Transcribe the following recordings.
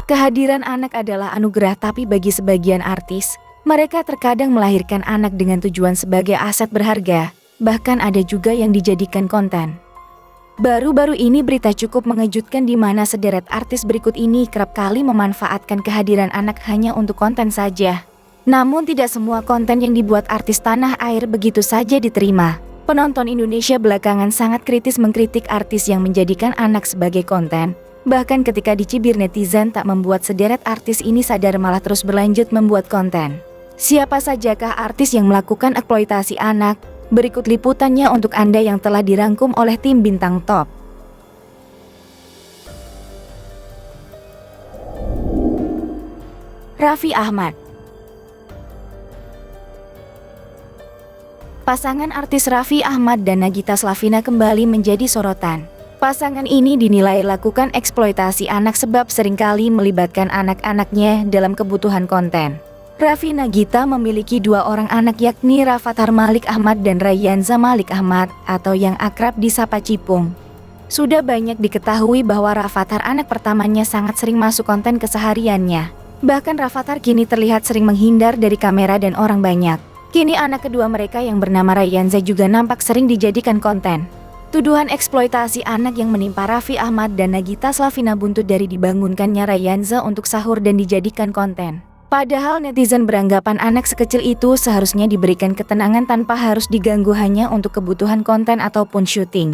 Kehadiran anak adalah anugerah, tapi bagi sebagian artis, mereka terkadang melahirkan anak dengan tujuan sebagai aset berharga, bahkan ada juga yang dijadikan konten. Baru-baru ini berita cukup mengejutkan di mana sederet artis berikut ini kerap kali memanfaatkan kehadiran anak hanya untuk konten saja. Namun tidak semua konten yang dibuat artis tanah air begitu saja diterima. Penonton Indonesia belakangan sangat kritis mengkritik artis yang menjadikan anak sebagai konten. Bahkan ketika dicibir netizen tak membuat sederet artis ini sadar, malah terus berlanjut membuat konten. Siapa sajakah artis yang melakukan eksploitasi anak? Berikut liputannya untuk Anda yang telah dirangkum oleh tim Bintang Top. Raffi Ahmad. Pasangan artis Raffi Ahmad dan Nagita Slavina kembali menjadi sorotan. Pasangan ini dinilai lakukan eksploitasi anak sebab seringkali melibatkan anak-anaknya dalam kebutuhan konten. Raffi Nagita memiliki dua orang anak, yakni Rafatthar Malik Ahmad dan Rayyanza Malik Ahmad atau yang akrab disapa Cipung. Sudah banyak diketahui bahwa Rafatthar, anak pertamanya, sangat sering masuk konten kesehariannya. Bahkan Rafatthar kini terlihat sering menghindar dari kamera dan orang banyak. Kini anak kedua mereka yang bernama Rayyanza juga nampak sering dijadikan konten. Tuduhan eksploitasi anak yang menimpa Raffi Ahmad dan Nagita Slavina buntut dari dibangunkannya Rayyanza untuk sahur dan dijadikan konten. Padahal netizen beranggapan anak sekecil itu seharusnya diberikan ketenangan tanpa harus diganggu hanya untuk kebutuhan konten ataupun syuting.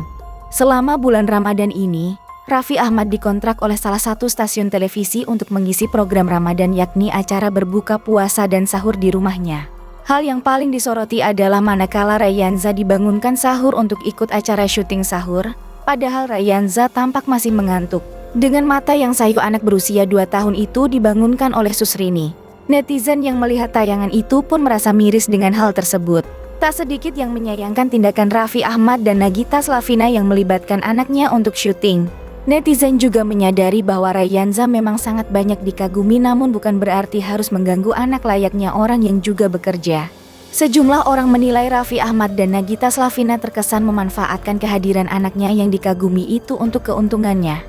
Selama bulan Ramadan ini, Raffi Ahmad dikontrak oleh salah satu stasiun televisi untuk mengisi program Ramadan, yakni acara berbuka puasa dan sahur di rumahnya. Hal yang paling disoroti adalah manakala Rayyanza dibangunkan sahur untuk ikut acara syuting sahur, padahal Rayyanza tampak masih mengantuk. Dengan mata yang sayu, anak berusia 2 tahun itu dibangunkan oleh Susrini. Netizen yang melihat tayangan itu pun merasa miris dengan hal tersebut. Tak sedikit yang menyayangkan tindakan Raffi Ahmad dan Nagita Slavina yang melibatkan anaknya untuk syuting. Netizen juga menyadari bahwa Rayyanza memang sangat banyak dikagumi, namun bukan berarti harus mengganggu anak layaknya orang yang juga bekerja. Sejumlah orang menilai Raffi Ahmad dan Nagita Slavina terkesan memanfaatkan kehadiran anaknya yang dikagumi itu untuk keuntungannya.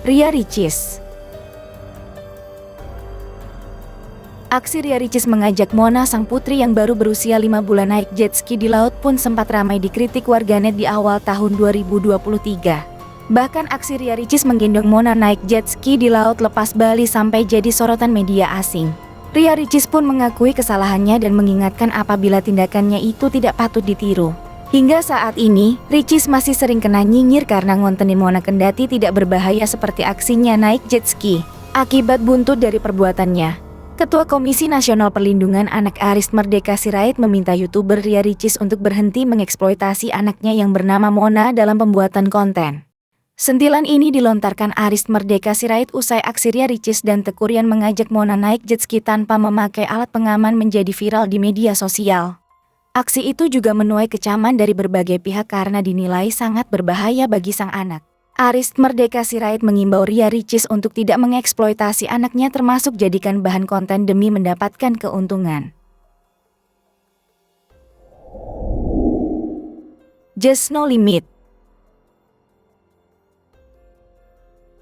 Ria Ricis. Aksi Ria Ricis mengajak Mona, sang putri yang baru berusia 5 bulan, naik jet ski di laut pun sempat ramai dikritik warganet di awal tahun 2023. Bahkan aksi Ria Ricis menggendong Mona naik jet ski di laut lepas Bali sampai jadi sorotan media asing. Ria Ricis pun mengakui kesalahannya dan mengingatkan apabila tindakannya itu tidak patut ditiru. Hingga saat ini, Ricis masih sering kena nyinyir karena ngontenin Mona kendati tidak berbahaya seperti aksinya naik jet ski. Akibat buntut dari perbuatannya, Ketua Komisi Nasional Perlindungan Anak Aris Merdeka Sirait meminta YouTuber Ria Ricis untuk berhenti mengeksploitasi anaknya yang bernama Mona dalam pembuatan konten. Sentilan ini dilontarkan Aris Merdeka Sirait usai aksi Ria Ricis dan Teuku Ryan mengajak Mona naik jet ski tanpa memakai alat pengaman menjadi viral di media sosial. Aksi itu juga menuai kecaman dari berbagai pihak karena dinilai sangat berbahaya bagi sang anak. Aris Merdeka Sirait mengimbau Ria Ricis untuk tidak mengeksploitasi anaknya, termasuk jadikan bahan konten demi mendapatkan keuntungan. Just No Limit.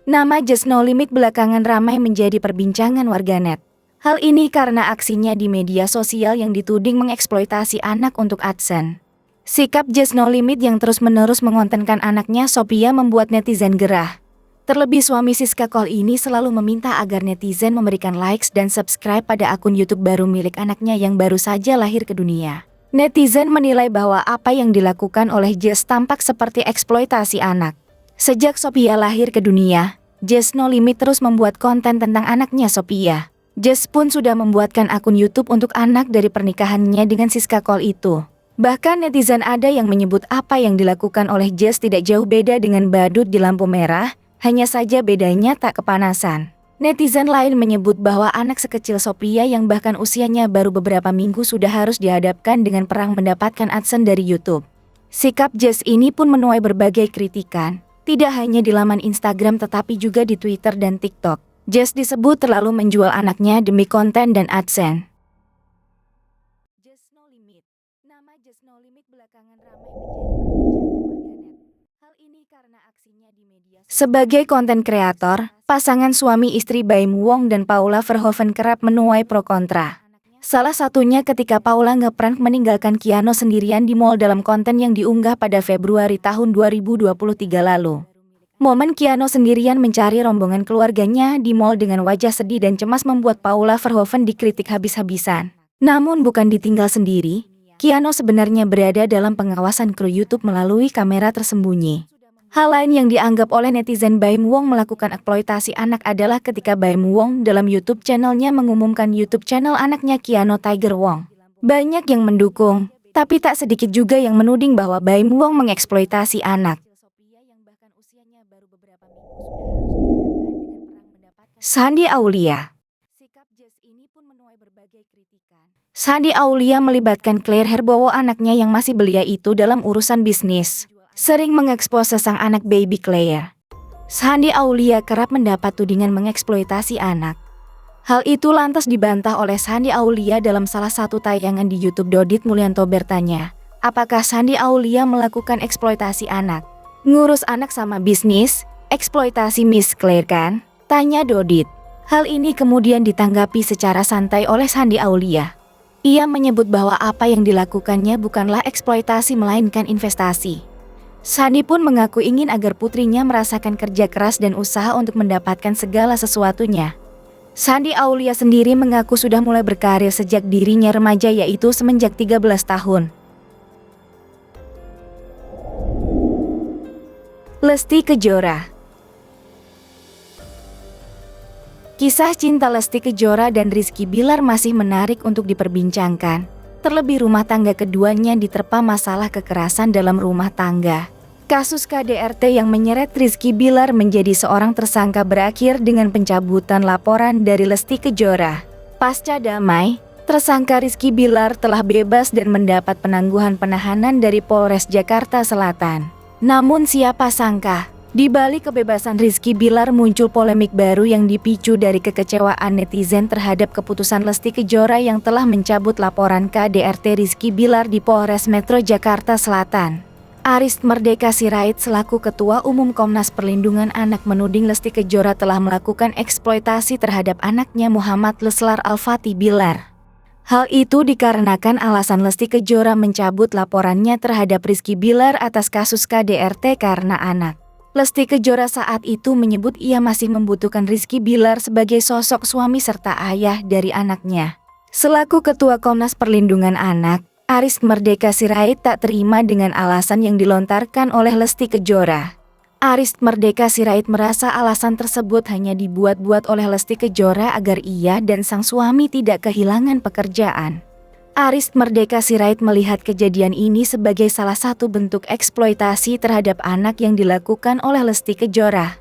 Nama Just No Limit belakangan ramai menjadi perbincangan warganet. Hal ini karena aksinya di media sosial yang dituding mengeksploitasi anak untuk AdSense. Sikap Just No Limit yang terus-menerus mengontenkan anaknya Sophia membuat netizen gerah. Terlebih suami Siska Kol ini selalu meminta agar netizen memberikan likes dan subscribe pada akun YouTube baru milik anaknya yang baru saja lahir ke dunia. Netizen menilai bahwa apa yang dilakukan oleh Just tampak seperti eksploitasi anak. Sejak Sophia lahir ke dunia, Just No Limit terus membuat konten tentang anaknya Sophia. Just pun sudah membuatkan akun YouTube untuk anak dari pernikahannya dengan Siska Kol itu. Bahkan netizen ada yang menyebut apa yang dilakukan oleh Just tidak jauh beda dengan badut di lampu merah, hanya saja bedanya tak kepanasan. Netizen lain menyebut bahwa anak sekecil Sophia yang bahkan usianya baru beberapa minggu sudah harus dihadapkan dengan perang mendapatkan AdSense dari YouTube. Sikap Just ini pun menuai berbagai kritikan, tidak hanya di laman Instagram tetapi juga di Twitter dan TikTok. Just disebut terlalu menjual anaknya demi konten dan AdSense. Nama Just No Limit belakangan ramai menjadi perbincangan warganet. Hal ini karena aksi Sebagai konten kreator, pasangan suami istri Baim Wong dan Paula Verhoeven kerap menuai pro kontra. Salah satunya ketika Paula ngeprank meninggalkan Keanu sendirian di mall dalam konten yang diunggah pada Februari tahun 2023 lalu. Momen Keanu sendirian mencari rombongan keluarganya di mall dengan wajah sedih dan cemas membuat Paula Verhoeven dikritik habis-habisan. Namun bukan ditinggal sendiri, Keanu sebenarnya berada dalam pengawasan kru YouTube melalui kamera tersembunyi. Hal lain yang dianggap oleh netizen Baim Wong melakukan eksploitasi anak adalah ketika Baim Wong dalam YouTube channelnya mengumumkan YouTube channel anaknya Keanu Tiger Wong. Banyak yang mendukung, tapi tak sedikit juga yang menuding bahwa Baim Wong mengeksploitasi anak. Shandy Aulia. Shandy Aulia melibatkan Claire Herbowo anaknya yang masih belia itu dalam urusan bisnis. Sering mengekspos sang anak baby Claire. Shandy Aulia kerap mendapat tudingan mengeksploitasi anak. Hal itu lantas dibantah oleh Shandy Aulia dalam salah satu tayangan di YouTube. Dodit Mulyanto bertanya, apakah Shandy Aulia melakukan eksploitasi anak? Ngurus anak sama bisnis, eksploitasi Miss Claire kan? Tanya Dodit. Hal ini kemudian ditanggapi secara santai oleh Shandy Aulia. Ia menyebut bahwa apa yang dilakukannya bukanlah eksploitasi melainkan investasi. Shandy pun mengaku ingin agar putrinya merasakan kerja keras dan usaha untuk mendapatkan segala sesuatunya. Shandy Aulia sendiri mengaku sudah mulai berkarir sejak dirinya remaja, yaitu semenjak 13 tahun. Lesti Kejora. Kisah cinta Lesti Kejora dan Rizky Bilar masih menarik untuk diperbincangkan. Terlebih rumah tangga keduanya diterpa masalah kekerasan dalam rumah tangga. Kasus KDRT yang menyeret Rizky Bilar menjadi seorang tersangka berakhir dengan pencabutan laporan dari Lesti Kejora. Pasca damai, tersangka Rizky Bilar telah bebas dan mendapat penangguhan penahanan dari Polres Jakarta Selatan. Namun siapa sangka, di balik kebebasan Rizky Bilar muncul polemik baru yang dipicu dari kekecewaan netizen terhadap keputusan Lesti Kejora yang telah mencabut laporan KDRT Rizky Bilar di Polres Metro Jakarta Selatan. Aris Merdeka Sirait selaku Ketua Umum Komnas Perlindungan Anak menuding Lesti Kejora telah melakukan eksploitasi terhadap anaknya Muhammad Leslar Al-Fatih Bilar. Hal itu dikarenakan alasan Lesti Kejora mencabut laporannya terhadap Rizky Bilar atas kasus KDRT karena anak. Lesti Kejora saat itu menyebut ia masih membutuhkan Rizky Bilar sebagai sosok suami serta ayah dari anaknya. Selaku Ketua Komnas Perlindungan Anak, Aris Merdeka Sirait tak terima dengan alasan yang dilontarkan oleh Lesti Kejora. Aris Merdeka Sirait merasa alasan tersebut hanya dibuat-buat oleh Lesti Kejora agar ia dan sang suami tidak kehilangan pekerjaan. Aris Merdeka Sirait melihat kejadian ini sebagai salah satu bentuk eksploitasi terhadap anak yang dilakukan oleh Lesti Kejora.